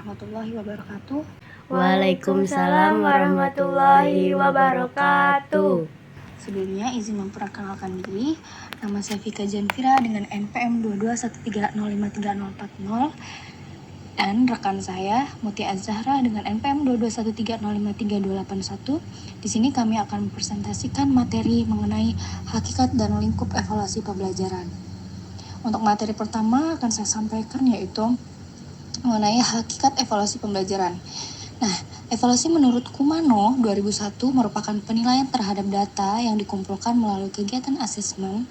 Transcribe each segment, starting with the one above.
warahmatullahi wabarakatuh. Waalaikumsalam warahmatullahi wabarakatuh. Sebelumnya izin memperkenalkan diri. Nama saya Vika Janvira dengan NPM 2213053040 dan rekan saya Muti Azhara dengan NPM 2213053281. Di sini kami akan mempresentasikan materi mengenai hakikat dan lingkup evaluasi pembelajaran. Untuk materi pertama akan saya sampaikan yaitu mengenai hakikat evaluasi pembelajaran. Nah, evaluasi menurut Kumano 2001 merupakan penilaian terhadap data yang dikumpulkan melalui kegiatan asesmen.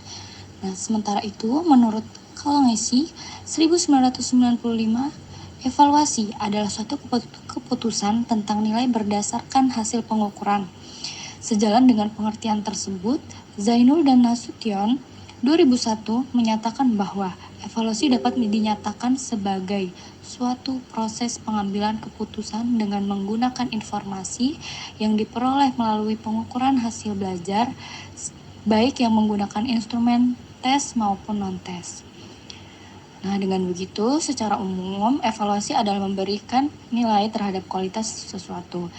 Nah, sementara itu menurut Kalangesi 1995, evaluasi adalah suatu keputusan tentang nilai berdasarkan hasil pengukuran. Sejalan dengan pengertian tersebut, Zainul dan Nasution 2001 menyatakan bahwa evaluasi dapat dinyatakan sebagai suatu proses pengambilan keputusan dengan menggunakan informasi yang diperoleh melalui pengukuran hasil belajar, baik yang menggunakan instrumen tes maupun non-tes. Nah, dengan begitu, secara umum, evaluasi adalah memberikan nilai terhadap kualitas sesuatu.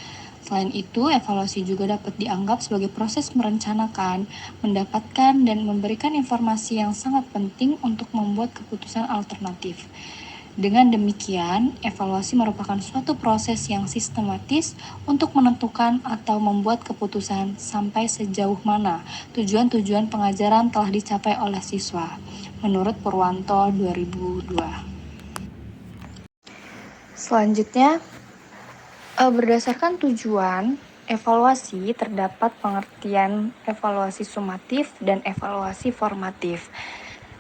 Selain itu, evaluasi juga dapat dianggap sebagai proses merencanakan, mendapatkan, dan memberikan informasi yang sangat penting untuk membuat keputusan alternatif. Dengan demikian, evaluasi merupakan suatu proses yang sistematis untuk menentukan atau membuat keputusan sampai sejauh mana tujuan-tujuan pengajaran telah dicapai oleh siswa, menurut Purwanto 2002. Selanjutnya, berdasarkan tujuan evaluasi, terdapat pengertian evaluasi sumatif dan evaluasi formatif.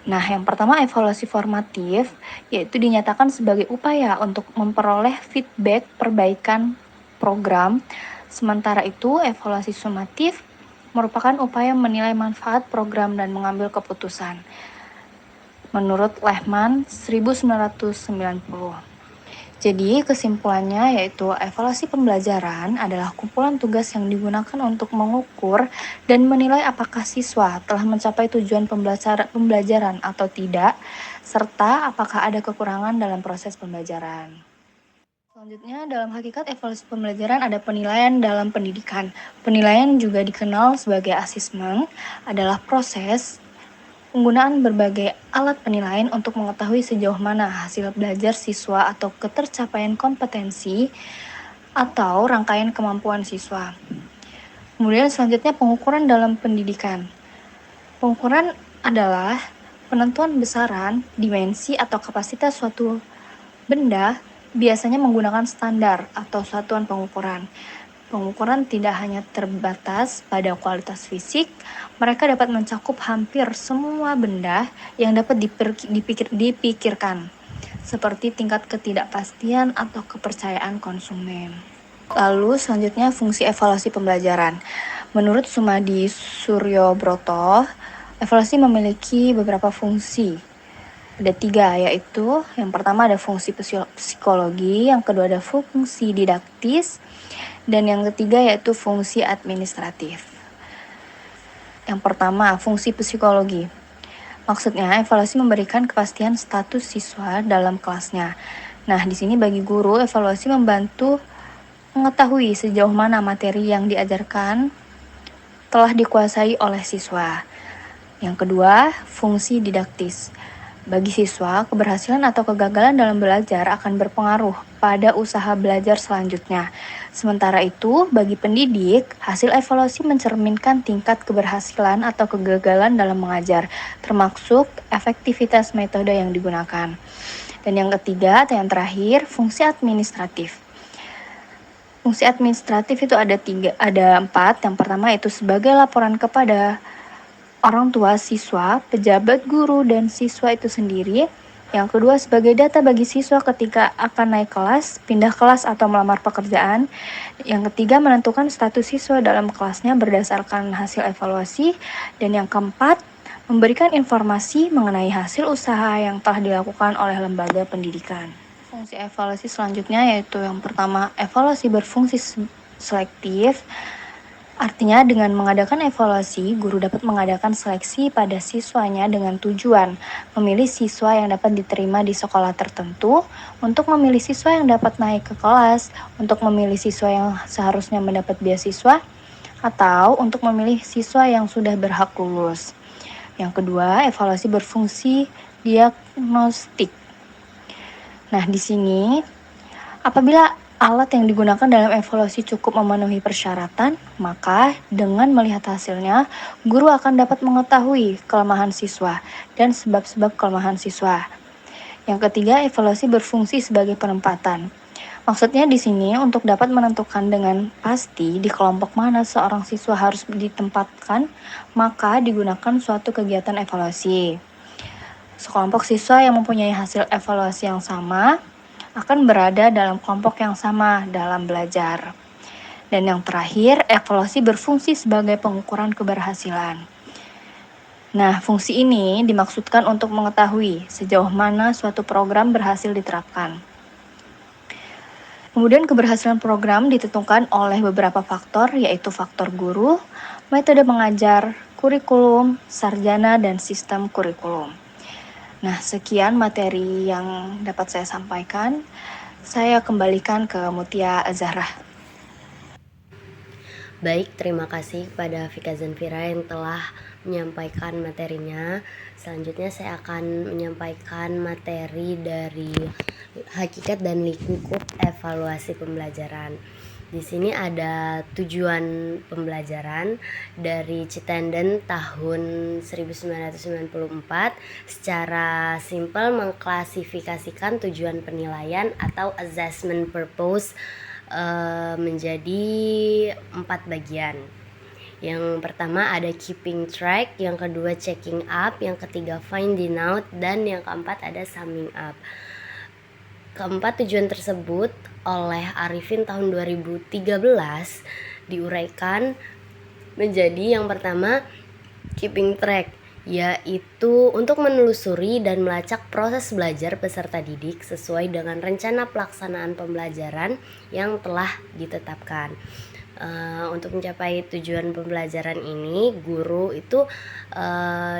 Nah, yang pertama evaluasi formatif, yaitu dinyatakan sebagai upaya untuk memperoleh feedback perbaikan program. Sementara itu, evaluasi sumatif merupakan upaya menilai manfaat program dan mengambil keputusan. Menurut Lehman 1990. Jadi, kesimpulannya yaitu evaluasi pembelajaran adalah kumpulan tugas yang digunakan untuk mengukur dan menilai apakah siswa telah mencapai tujuan pembelajaran atau tidak, serta apakah ada kekurangan dalam proses pembelajaran. Selanjutnya, dalam hakikat evaluasi pembelajaran ada penilaian dalam pendidikan. Penilaian juga dikenal sebagai asesmen, adalah proses penggunaan berbagai alat penilaian untuk mengetahui sejauh mana hasil belajar siswa atau ketercapaian kompetensi atau rangkaian kemampuan siswa. Kemudian selanjutnya pengukuran dalam pendidikan. Pengukuran adalah penentuan besaran, dimensi atau kapasitas suatu benda biasanya menggunakan standar atau satuan pengukuran. Pengukuran tidak hanya terbatas pada kualitas fisik, mereka dapat mencakup hampir semua benda yang dapat dipikirkan, seperti tingkat ketidakpastian atau kepercayaan konsumen. Lalu selanjutnya fungsi evaluasi pembelajaran. Menurut Sumadi Suryobroto, evaluasi memiliki beberapa fungsi. Ada 3, yaitu yang pertama ada fungsi psikologi, yang kedua ada fungsi didaktis, dan yang ketiga yaitu fungsi administratif. Yang pertama, fungsi psikologi. Maksudnya, evaluasi memberikan kepastian status siswa dalam kelasnya. Nah, di sini bagi guru, evaluasi membantu mengetahui sejauh mana materi yang diajarkan telah dikuasai oleh siswa. Yang kedua, fungsi didaktis. Bagi siswa, keberhasilan atau kegagalan dalam belajar akan berpengaruh pada usaha belajar selanjutnya. Sementara itu, bagi pendidik, hasil evaluasi mencerminkan tingkat keberhasilan atau kegagalan dalam mengajar, termasuk efektivitas metode yang digunakan. Dan yang ketiga, atau yang terakhir, fungsi administratif. Fungsi administratif itu ada 4. Yang pertama itu sebagai laporan kepada orang tua siswa, pejabat guru, dan siswa itu sendiri. Yang kedua, sebagai data bagi siswa ketika akan naik kelas, pindah kelas, atau melamar pekerjaan. Yang ketiga, menentukan status siswa dalam kelasnya berdasarkan hasil evaluasi. Dan yang keempat, memberikan informasi mengenai hasil usaha yang telah dilakukan oleh lembaga pendidikan. Fungsi evaluasi selanjutnya yaitu yang pertama, evaluasi berfungsi selektif. Artinya dengan mengadakan evaluasi, guru dapat mengadakan seleksi pada siswanya dengan tujuan memilih siswa yang dapat diterima di sekolah tertentu, untuk memilih siswa yang dapat naik ke kelas, untuk memilih siswa yang seharusnya mendapat beasiswa, atau untuk memilih siswa yang sudah berhak lulus. Yang kedua, evaluasi berfungsi diagnostik. Nah, di sini apabila alat yang digunakan dalam evaluasi cukup memenuhi persyaratan, maka dengan melihat hasilnya, guru akan dapat mengetahui kelemahan siswa dan sebab-sebab kelemahan siswa. Yang ketiga, evaluasi berfungsi sebagai penempatan. Maksudnya di sini untuk dapat menentukan dengan pasti di kelompok mana seorang siswa harus ditempatkan, maka digunakan suatu kegiatan evaluasi. Sekelompok siswa yang mempunyai hasil evaluasi yang sama akan berada dalam kelompok yang sama dalam belajar. Dan yang terakhir, evaluasi berfungsi sebagai pengukuran keberhasilan. Nah, fungsi ini dimaksudkan untuk mengetahui sejauh mana suatu program berhasil diterapkan. Kemudian keberhasilan program ditentukan oleh beberapa faktor, yaitu faktor guru, metode mengajar, kurikulum, sarjana, dan sistem kurikulum. Nah, sekian materi yang dapat saya sampaikan. Saya kembalikan ke Mutia Zahra. Baik, terima kasih kepada Vika Zanfira yang telah menyampaikan materinya. Selanjutnya saya akan menyampaikan materi dari hakikat dan lingkup evaluasi pembelajaran. Di sini ada tujuan pembelajaran dari Chittenden tahun 1994. Secara simpel mengklasifikasikan tujuan penilaian atau assessment purpose menjadi 4 bagian. Yang pertama ada keeping track, yang kedua checking up, yang ketiga finding out, dan yang keempat ada summing up. Keempat tujuan tersebut oleh Arifin tahun 2013 diuraikan menjadi yang pertama keeping track, yaitu untuk menelusuri dan melacak proses belajar peserta didik sesuai dengan rencana pelaksanaan pembelajaran yang telah ditetapkan. Untuk mencapai tujuan pembelajaran ini, guru itu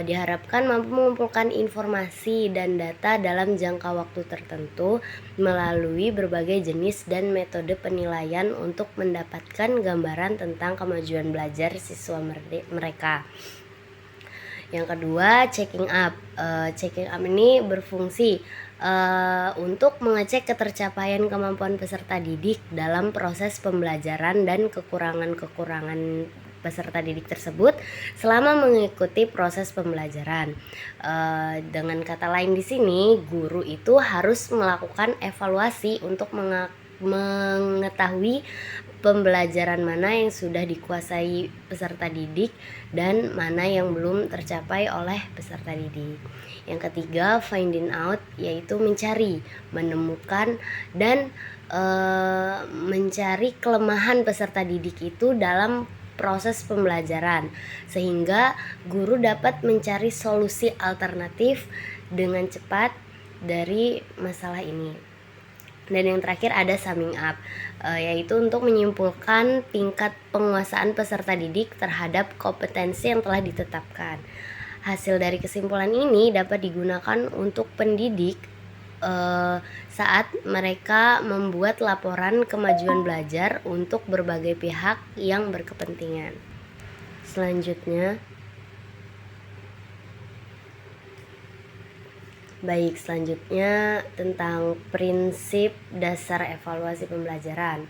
diharapkan mampu mengumpulkan informasi dan data dalam jangka waktu tertentu melalui berbagai jenis dan metode penilaian untuk mendapatkan gambaran tentang kemajuan belajar siswa mereka. Yang kedua, checking up. Checking up ini berfungsi untuk mengecek ketercapaian kemampuan peserta didik dalam proses pembelajaran dan kekurangan-kekurangan peserta didik tersebut selama mengikuti proses pembelajaran. Dengan kata lain di sini, guru itu harus melakukan evaluasi untuk mengetahui pembelajaran mana yang sudah dikuasai peserta didik dan mana yang belum tercapai oleh peserta didik. Yang ketiga, finding out, yaitu mencari, menemukan, dan mencari kelemahan peserta didik itu dalam proses pembelajaran, sehingga guru dapat mencari solusi alternatif dengan cepat dari masalah ini. Dan yang terakhir ada summing up, yaitu untuk menyimpulkan tingkat penguasaan peserta didik terhadap kompetensi yang telah ditetapkan. Hasil dari kesimpulan ini dapat digunakan untuk pendidik saat mereka membuat laporan kemajuan belajar untuk berbagai pihak yang berkepentingan. Selanjutnya, tentang prinsip dasar evaluasi pembelajaran.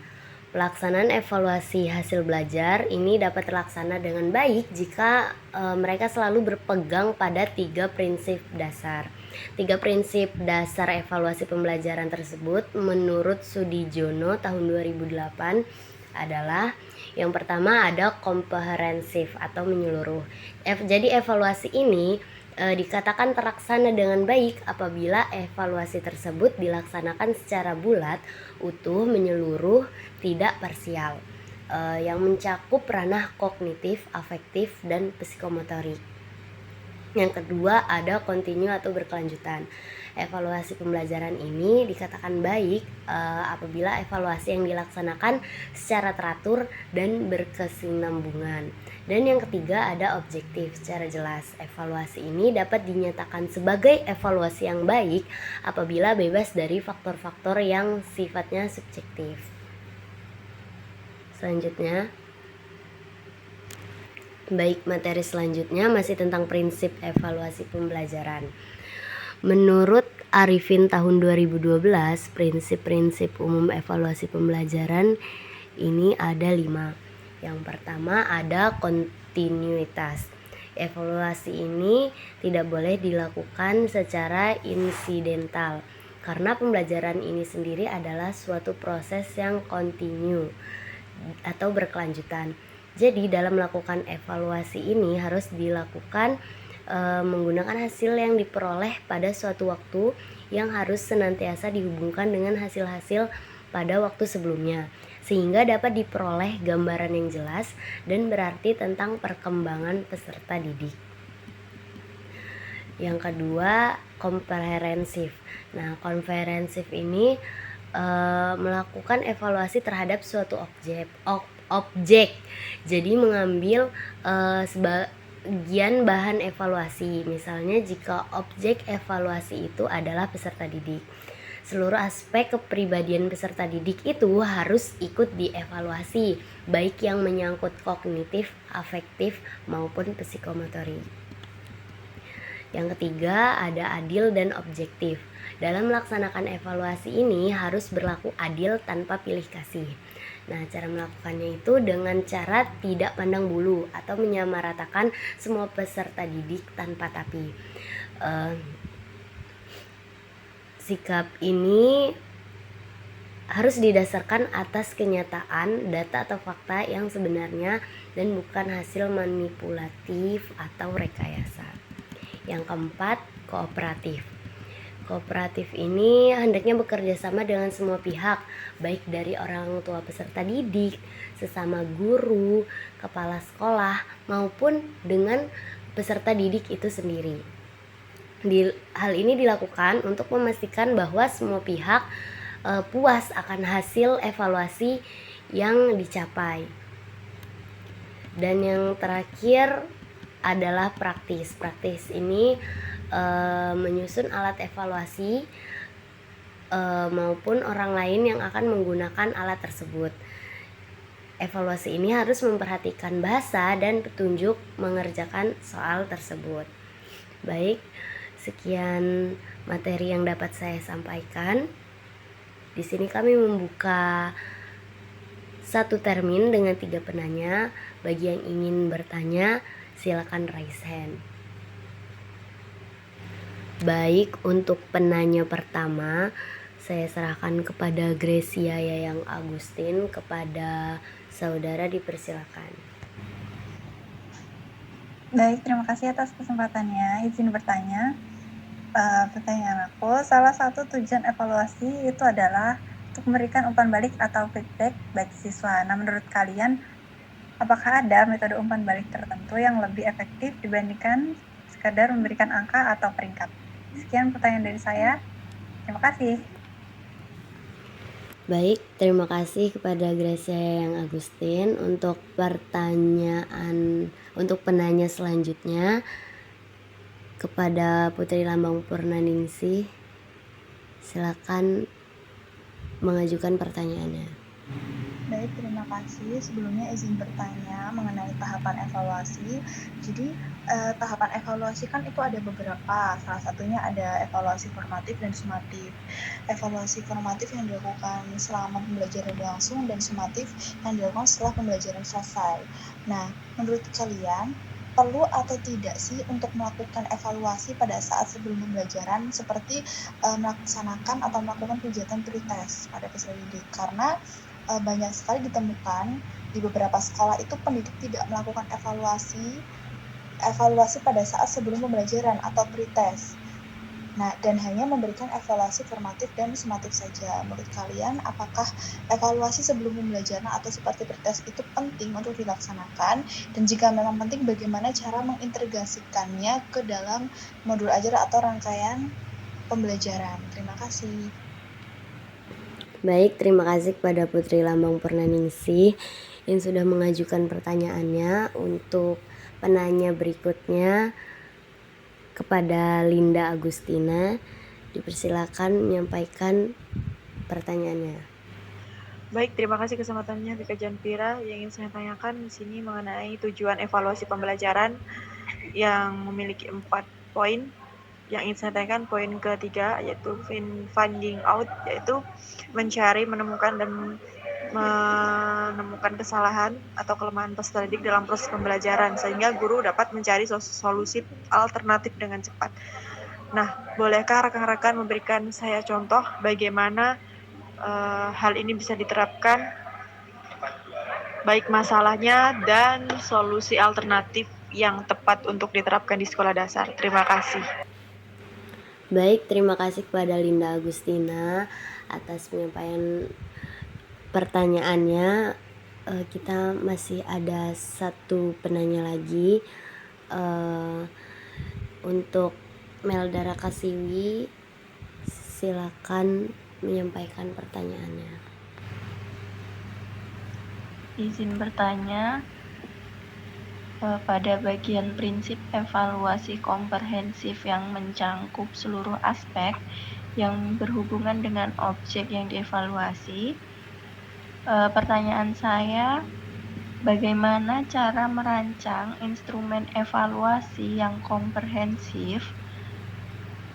Pelaksanaan evaluasi hasil belajar ini dapat terlaksana dengan baik jika mereka selalu berpegang pada 3 prinsip dasar. 3 prinsip dasar evaluasi pembelajaran tersebut menurut Sudijono tahun 2008 adalah: yang pertama ada komprehensif atau menyeluruh. Jadi evaluasi ini dikatakan terlaksana dengan baik apabila evaluasi tersebut dilaksanakan secara bulat, utuh, menyeluruh, tidak parsial, yang mencakup ranah kognitif, afektif, dan psikomotorik. Yang kedua ada continue atau berkelanjutan. Evaluasi pembelajaran ini dikatakan baik apabila evaluasi yang dilaksanakan secara teratur dan berkesinambungan. Dan yang ketiga ada objektif. Secara jelas, evaluasi ini dapat dinyatakan sebagai evaluasi yang baik apabila bebas dari faktor-faktor yang sifatnya subjektif. Selanjutnya, baik, materi selanjutnya masih tentang prinsip evaluasi pembelajaran. Menurut Arifin tahun 2012, prinsip-prinsip umum evaluasi pembelajaran ini ada 5. Yang pertama ada kontinuitas. Evaluasi ini tidak boleh dilakukan secara insidental karena pembelajaran ini sendiri adalah suatu proses yang kontinu atau berkelanjutan. Jadi dalam melakukan evaluasi ini harus dilakukan menggunakan hasil yang diperoleh pada suatu waktu yang harus senantiasa dihubungkan dengan hasil-hasil pada waktu sebelumnya, sehingga dapat diperoleh gambaran yang jelas dan berarti tentang perkembangan peserta didik. Yang kedua, komprehensif. Nah, komprehensif ini melakukan evaluasi terhadap suatu objek. Jadi mengambil sebagian bahan evaluasi. Misalnya jika objek evaluasi itu adalah peserta didik, seluruh aspek kepribadian peserta didik itu harus ikut dievaluasi, baik yang menyangkut kognitif, afektif, maupun psikomotorik. Yang ketiga ada adil dan objektif. Dalam melaksanakan evaluasi ini harus berlaku adil tanpa pilih kasih. Nah, cara melakukannya itu dengan cara tidak pandang bulu atau menyamaratakan semua peserta didik tanpa tapi. Sikap ini harus didasarkan atas kenyataan, data atau fakta yang sebenarnya dan bukan hasil manipulatif atau rekayasa. Yang keempat, kooperatif. Kooperatif ini hendaknya bekerja sama dengan semua pihak, baik dari orang tua peserta didik, sesama guru, kepala sekolah, maupun dengan peserta didik itu sendiri. Hal ini dilakukan untuk memastikan bahwa semua pihak puas akan hasil evaluasi yang dicapai. Dan yang terakhir adalah praktis. Praktis ini menyusun alat evaluasi maupun orang lain yang akan menggunakan alat tersebut. Evaluasi ini harus memperhatikan bahasa dan petunjuk mengerjakan soal tersebut. Baik, sekian materi yang dapat saya sampaikan. Di sini kami membuka satu termin dengan 3 penanya. Bagi yang ingin bertanya, silakan raise hand. Baik, untuk penanya pertama saya serahkan kepada Gracia Yayang Agustin. Kepada saudara dipersilakan. Baik, terima kasih atas kesempatannya. Izin bertanya. Pertanyaan aku, salah satu tujuan evaluasi itu adalah untuk memberikan umpan balik atau feedback bagi siswa. Nah, menurut kalian, apakah ada metode umpan balik tertentu yang lebih efektif dibandingkan sekadar memberikan angka atau peringkat? Sekian pertanyaan dari saya. Terima kasih. Baik, terima kasih kepada Gracia yang Agustin. Untuk penanya selanjutnya kepada Putri Lambang Purnaningsih, silakan mengajukan pertanyaannya. Baik, terima kasih. Sebelumnya izin bertanya mengenai tahapan evaluasi. Jadi tahapan evaluasi kan itu ada beberapa. Salah satunya ada evaluasi formatif dan sumatif. Evaluasi formatif yang dilakukan selama pembelajaran berlangsung dan sumatif yang dilakukan setelah pembelajaran selesai. Nah, menurut kalian perlu atau tidak sih untuk melakukan evaluasi pada saat sebelum pembelajaran seperti melaksanakan atau melakukan kegiatan pretest pada peserta didik? Karena banyak sekali ditemukan di beberapa sekolah itu pendidik tidak melakukan evaluasi pada saat sebelum pembelajaran atau pretest. Nah, dan hanya memberikan evaluasi formatif dan sumatif saja. Menurut kalian, apakah evaluasi sebelum pembelajaran atau seperti bertes itu penting untuk dilaksanakan? Dan jika memang penting, bagaimana cara mengintegrasikannya ke dalam modul ajar atau rangkaian pembelajaran? Terima kasih. Baik, terima kasih kepada Putri Lambang Purnaningsih yang sudah mengajukan pertanyaannya. Untuk penanya berikutnya kepada Linda Agustina, dipersilakan menyampaikan pertanyaannya. Baik, terima kasih kesempatannya Bika Janpira. Yang ingin saya tanyakan di sini mengenai tujuan evaluasi pembelajaran yang memiliki 4 poin. Yang ingin saya tanyakan poin ketiga yaitu finding out, yaitu mencari, menemukan dan menemukan kesalahan atau kelemahan peserta didik dalam proses pembelajaran sehingga guru dapat mencari solusi alternatif dengan cepat. Nah, bolehkah rekan-rekan memberikan saya contoh bagaimana hal ini bisa diterapkan, baik masalahnya dan solusi alternatif yang tepat untuk diterapkan di sekolah dasar. Terima kasih. Baik, terima kasih kepada Linda Agustina atas penyampaian pertanyaannya. Kita masih ada satu penanya lagi. Untuk Melda Rakasiwi, silakan menyampaikan pertanyaannya. Izin bertanya, pada bagian prinsip evaluasi komprehensif yang mencangkup seluruh aspek yang berhubungan dengan objek yang dievaluasi, pertanyaan saya, bagaimana cara merancang instrumen evaluasi yang komprehensif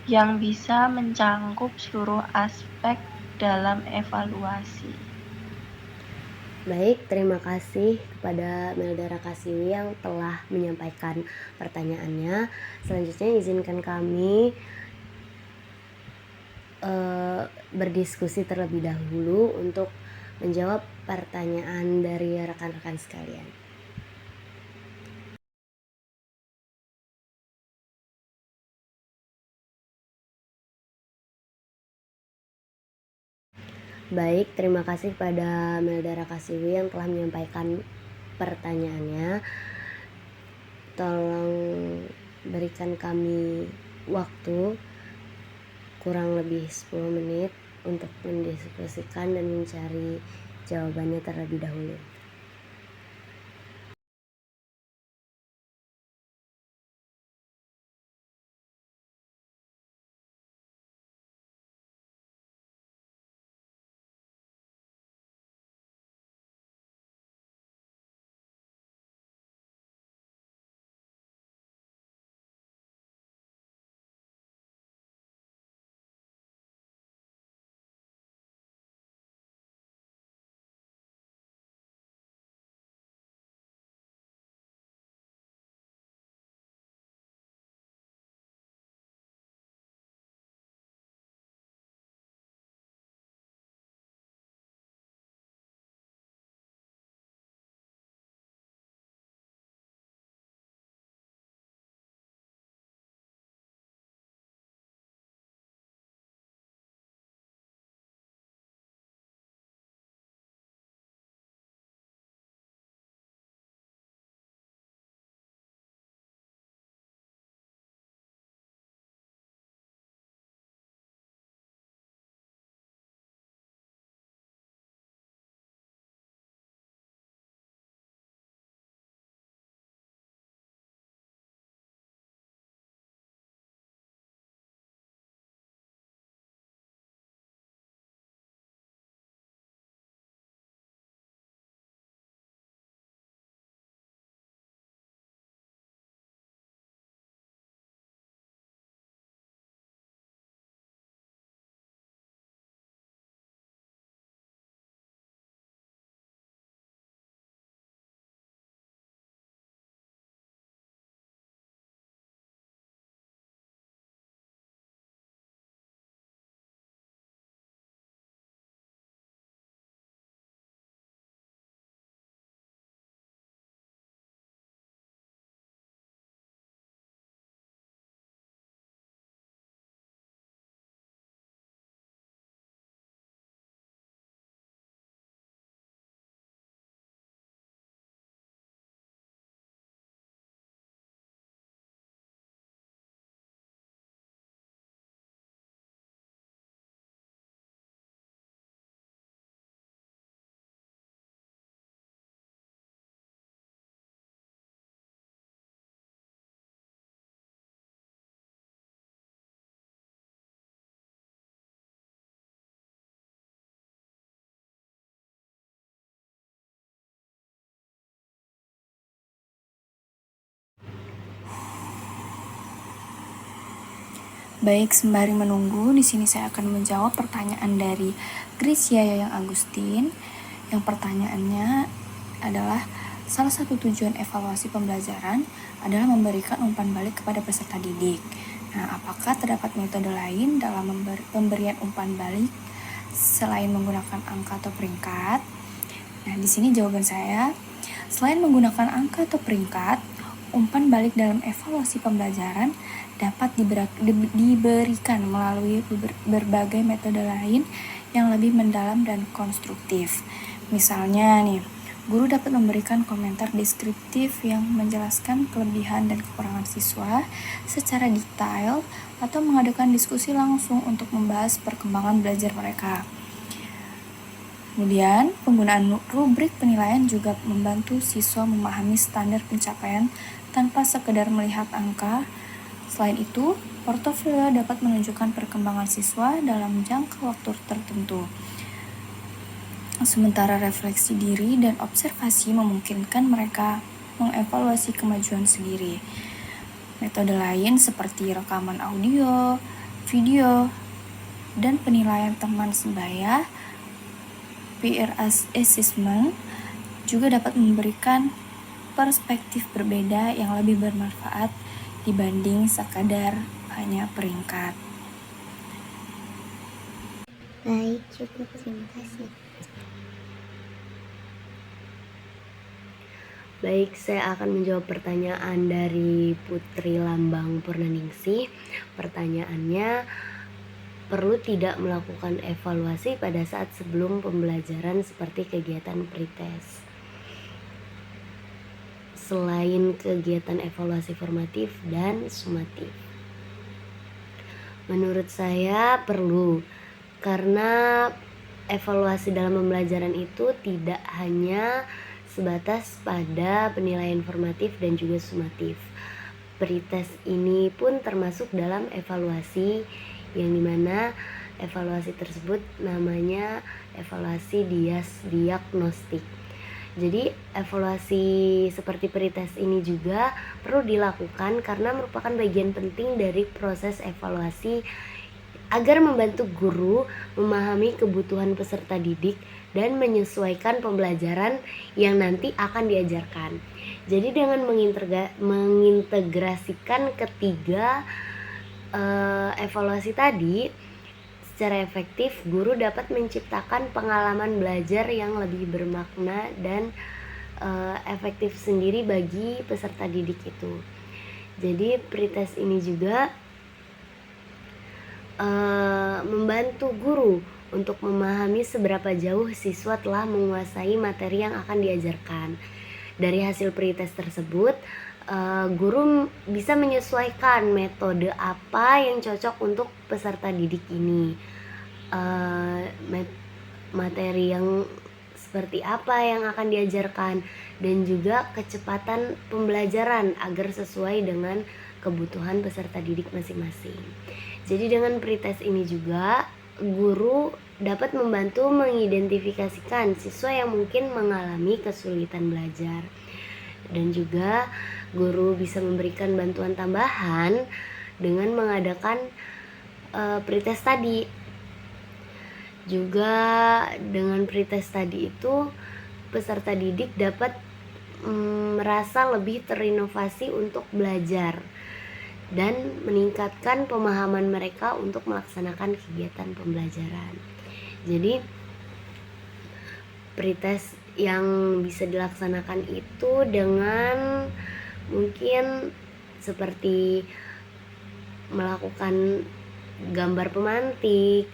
yang bisa mencangkup seluruh aspek dalam evaluasi? Baik, terima kasih kepada Melda Rakasiwi yang telah menyampaikan pertanyaannya. Selanjutnya izinkan kami berdiskusi terlebih dahulu untuk menjawab pertanyaan dari rekan-rekan sekalian. Baik, terima kasih kepada Melda Rakasiwi yang telah menyampaikan pertanyaannya. Tolong berikan kami waktu kurang lebih 10 menit untuk mendiskusikan dan mencari jawabannya terlebih dahulu. Baik, sembari menunggu, di sini saya akan menjawab pertanyaan dari Grisia Yayang Agustin. Yang pertanyaannya adalah, salah satu tujuan evaluasi pembelajaran adalah memberikan umpan balik kepada peserta didik. Nah, apakah terdapat metode lain dalam pemberian umpan balik selain menggunakan angka atau peringkat? Nah, di sini jawaban saya, selain menggunakan angka atau peringkat, umpan balik dalam evaluasi pembelajaran dapat diberikan melalui berbagai metode lain yang lebih mendalam dan konstruktif. Misalnya nih, guru dapat memberikan komentar deskriptif yang menjelaskan kelebihan dan kekurangan siswa secara detail atau mengadakan diskusi langsung untuk membahas perkembangan belajar mereka. Kemudian, penggunaan rubrik penilaian juga membantu siswa memahami standar pencapaian tanpa sekedar melihat angka. Selain itu, portofolio dapat menunjukkan perkembangan siswa dalam jangka waktu tertentu. Sementara refleksi diri dan observasi memungkinkan mereka mengevaluasi kemajuan sendiri. Metode lain seperti rekaman audio, video, dan penilaian teman sebaya, peer assessment, juga dapat memberikan perspektif berbeda yang lebih bermanfaat dibanding sekadar hanya peringkat. Baik, cukup. Terima kasih. Baik, saya akan menjawab pertanyaan dari Putri Lambang Purnaningsih. Pertanyaannya, perlu tidak melakukan evaluasi pada saat sebelum pembelajaran seperti kegiatan pretest? Selain kegiatan evaluasi formatif dan sumatif, menurut saya perlu, karena evaluasi dalam pembelajaran itu tidak hanya sebatas pada penilaian formatif dan juga sumatif. Pretest ini pun termasuk dalam evaluasi, yang dimana evaluasi tersebut namanya evaluasi diagnostik. Jadi evaluasi seperti pretest ini juga perlu dilakukan karena merupakan bagian penting dari proses evaluasi agar membantu guru memahami kebutuhan peserta didik dan menyesuaikan pembelajaran yang nanti akan diajarkan. Jadi dengan mengintegrasikan ketiga evaluasi tadi, secara efektif guru dapat menciptakan pengalaman belajar yang lebih bermakna dan efektif sendiri bagi peserta didik itu. Jadi pretest ini juga membantu guru untuk memahami seberapa jauh siswa telah menguasai materi yang akan diajarkan. Dari hasil pretest tersebut, guru bisa menyesuaikan metode apa yang cocok untuk peserta didik ini, materi yang seperti apa yang akan diajarkan, dan juga kecepatan pembelajaran agar sesuai dengan kebutuhan peserta didik masing-masing. Jadi dengan pretest ini juga guru dapat membantu mengidentifikasikan siswa yang mungkin mengalami kesulitan belajar, dan juga guru bisa memberikan bantuan tambahan dengan mengadakan pretest tadi. Juga dengan pretest tadi itu peserta didik dapat merasa lebih terinovasi untuk belajar dan meningkatkan pemahaman mereka untuk melaksanakan kegiatan pembelajaran. Jadi pretest yang bisa dilaksanakan itu dengan mungkin seperti melakukan gambar pemantik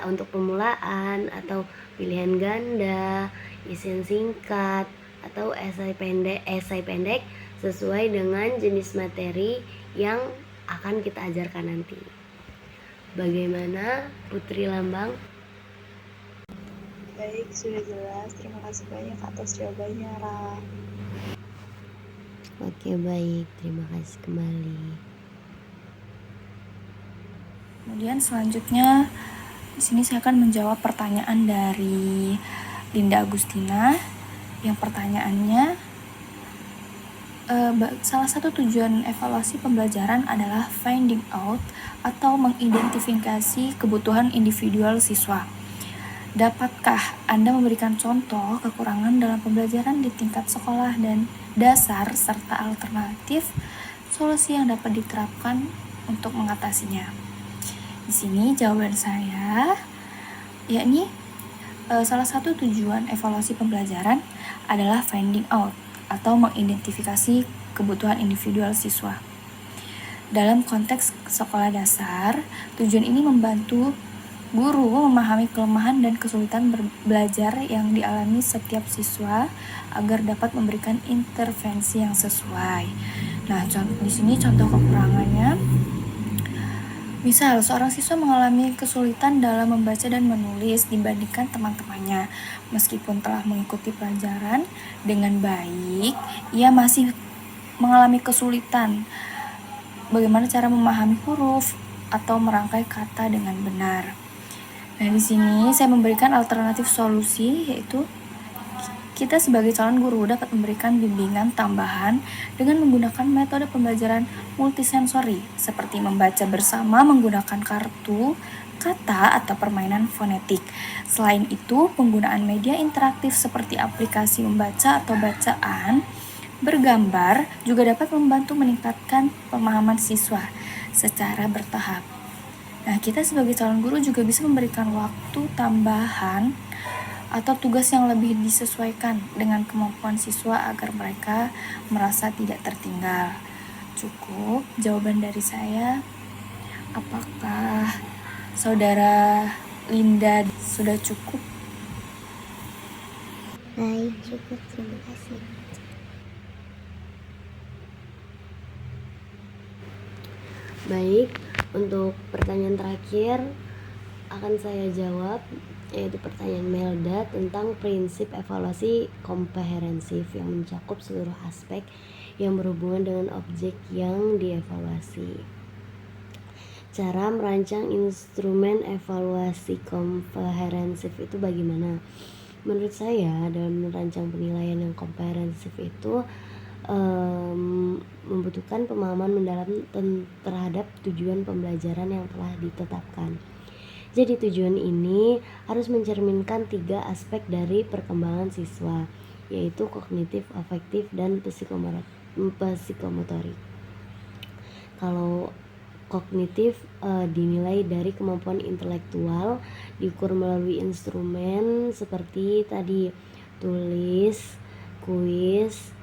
untuk pemulaan, atau pilihan ganda, isian singkat, atau esai pendek sesuai dengan jenis materi yang akan kita ajarkan nanti. Bagaimana Putri Lambang? Baik, sudah jelas. Terima kasih banyak atas jawabannya, Ra. Oke, baik. Terima kasih kembali. Kemudian selanjutnya di sini saya akan menjawab pertanyaan dari Linda Agustina. Yang pertanyaannya, Salah satu tujuan evaluasi pembelajaran adalah finding out atau mengidentifikasi kebutuhan individual siswa. Dapatkah Anda memberikan contoh kekurangan dalam pembelajaran di tingkat sekolah dan dasar serta alternatif solusi yang dapat diterapkan untuk mengatasinya? Di sini jawaban saya yakni salah satu tujuan evaluasi pembelajaran adalah finding out atau mengidentifikasi kebutuhan individual siswa. Dalam konteks sekolah dasar, tujuan ini membantu guru memahami kelemahan dan kesulitan belajar yang dialami setiap siswa agar dapat memberikan intervensi yang sesuai. Nah, di sini contoh kekurangannya. Misal, seorang siswa mengalami kesulitan dalam membaca dan menulis dibandingkan teman-temannya. Meskipun telah mengikuti pelajaran dengan baik, ia masih mengalami kesulitan. Bagaimana cara memahami huruf atau merangkai kata dengan benar. Nah, di sini saya memberikan alternatif solusi, yaitu kita sebagai calon guru dapat memberikan bimbingan tambahan dengan menggunakan metode pembelajaran multisensori seperti membaca bersama menggunakan kartu, kata, atau permainan fonetik. Selain itu, penggunaan media interaktif seperti aplikasi membaca atau bacaan bergambar juga dapat membantu meningkatkan pemahaman siswa secara bertahap. Nah, kita sebagai calon guru juga bisa memberikan waktu tambahan atau tugas yang lebih disesuaikan dengan kemampuan siswa agar mereka merasa tidak tertinggal. Cukup jawaban dari saya. Apakah Saudara Linda sudah cukup? Baik, cukup. Terima kasih. Baik, untuk pertanyaan terakhir akan saya jawab, yaitu pertanyaan Melda tentang prinsip evaluasi komprehensif yang mencakup seluruh aspek yang berhubungan dengan objek yang dievaluasi. Cara merancang instrumen evaluasi komprehensif itu bagaimana? Menurut saya, dalam merancang penilaian yang komprehensif itu membutuhkan pemahaman mendalam terhadap tujuan pembelajaran yang telah ditetapkan. Jadi tujuan ini harus mencerminkan 3 aspek dari perkembangan siswa, yaitu kognitif, afektif, dan psikomotorik. Kalau kognitif dinilai dari kemampuan intelektual, diukur melalui instrumen seperti tadi tulis, kuis,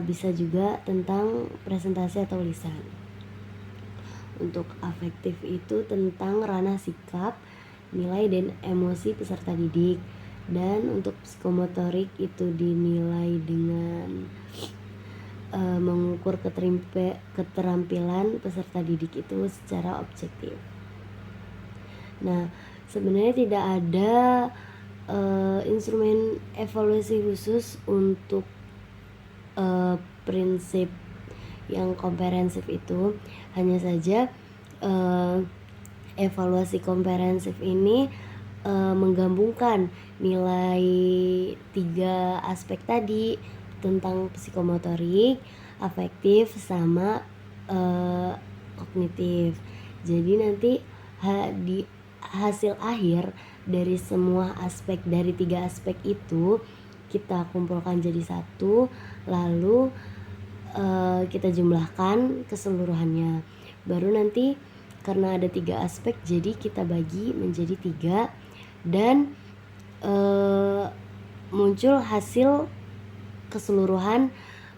bisa juga tentang presentasi atau lisan. Untuk afektif itu tentang ranah sikap, nilai dan emosi peserta didik. Dan untuk psikomotorik itu dinilai dengan mengukur keterampilan peserta didik itu secara objektif. Nah, sebenarnya tidak ada instrumen evaluasi khusus untuk prinsip yang komprehensif itu. Hanya saja evaluasi komprehensif ini menggabungkan nilai 3 aspek tadi tentang psikomotorik, afektif, sama kognitif. Jadi nanti di hasil akhir dari semua aspek dari 3 aspek itu kita kumpulkan jadi satu, lalu kita jumlahkan keseluruhannya. Baru nanti karena ada 3 aspek, jadi kita bagi menjadi 3 dan muncul hasil keseluruhan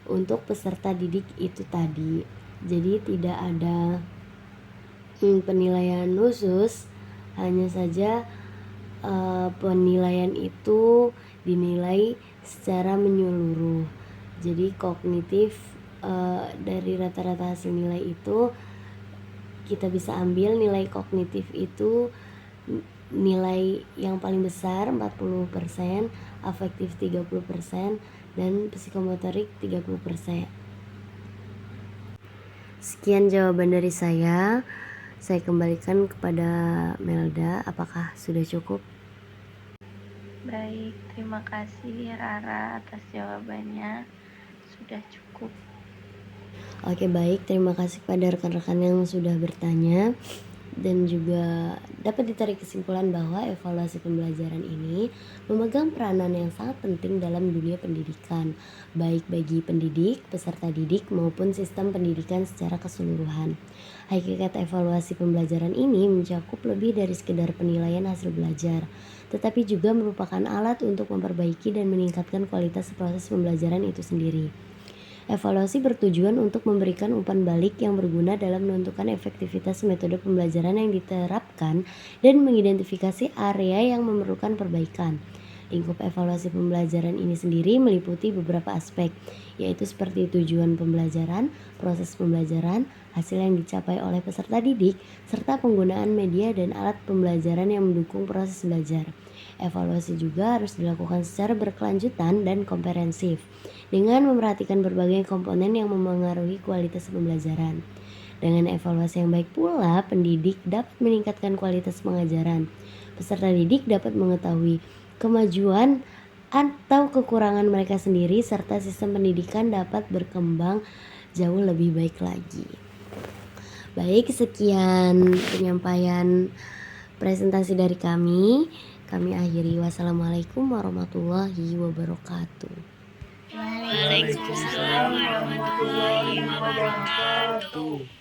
untuk peserta didik itu tadi. Jadi tidak ada penilaian khusus, hanya saja penilaian itu dinilai secara menyeluruh. Jadi kognitif dari rata-rata hasil nilai itu kita bisa ambil nilai kognitif itu nilai yang paling besar 40%, afektif 30%, dan psikomotorik 30%. Sekian jawaban dari saya. Saya kembalikan kepada Melda. Apakah sudah cukup? Baik, terima kasih Rara atas jawabannya. Sudah cukup. Oke, baik, terima kasih pada rekan-rekan yang sudah bertanya. Dan juga dapat ditarik kesimpulan bahwa evaluasi pembelajaran ini memegang peranan yang sangat penting dalam dunia pendidikan, baik bagi pendidik, peserta didik, maupun sistem pendidikan secara keseluruhan. Hakikat evaluasi pembelajaran ini mencakup lebih dari sekedar penilaian hasil belajar, tetapi juga merupakan alat untuk memperbaiki dan meningkatkan kualitas proses pembelajaran itu sendiri. Evaluasi bertujuan untuk memberikan umpan balik yang berguna dalam menentukan efektivitas metode pembelajaran yang diterapkan dan mengidentifikasi area yang memerlukan perbaikan. Lingkup evaluasi pembelajaran ini sendiri meliputi beberapa aspek, yaitu seperti tujuan pembelajaran, proses pembelajaran, hasil yang dicapai oleh peserta didik, serta penggunaan media dan alat pembelajaran yang mendukung proses belajar. Evaluasi juga harus dilakukan secara berkelanjutan dan komprehensif, dengan memperhatikan berbagai komponen yang memengaruhi kualitas pembelajaran. Dengan evaluasi yang baik pula, pendidik dapat meningkatkan kualitas pengajaran. Peserta didik dapat mengetahui kemajuan atau kekurangan mereka sendiri, serta sistem pendidikan dapat berkembang jauh lebih baik lagi. Baik, sekian penyampaian presentasi dari kami. Kami akhiri. Wassalamualaikum warahmatullahi wabarakatuh. Waalaikumsalam warahmatullahi wabarakatuh.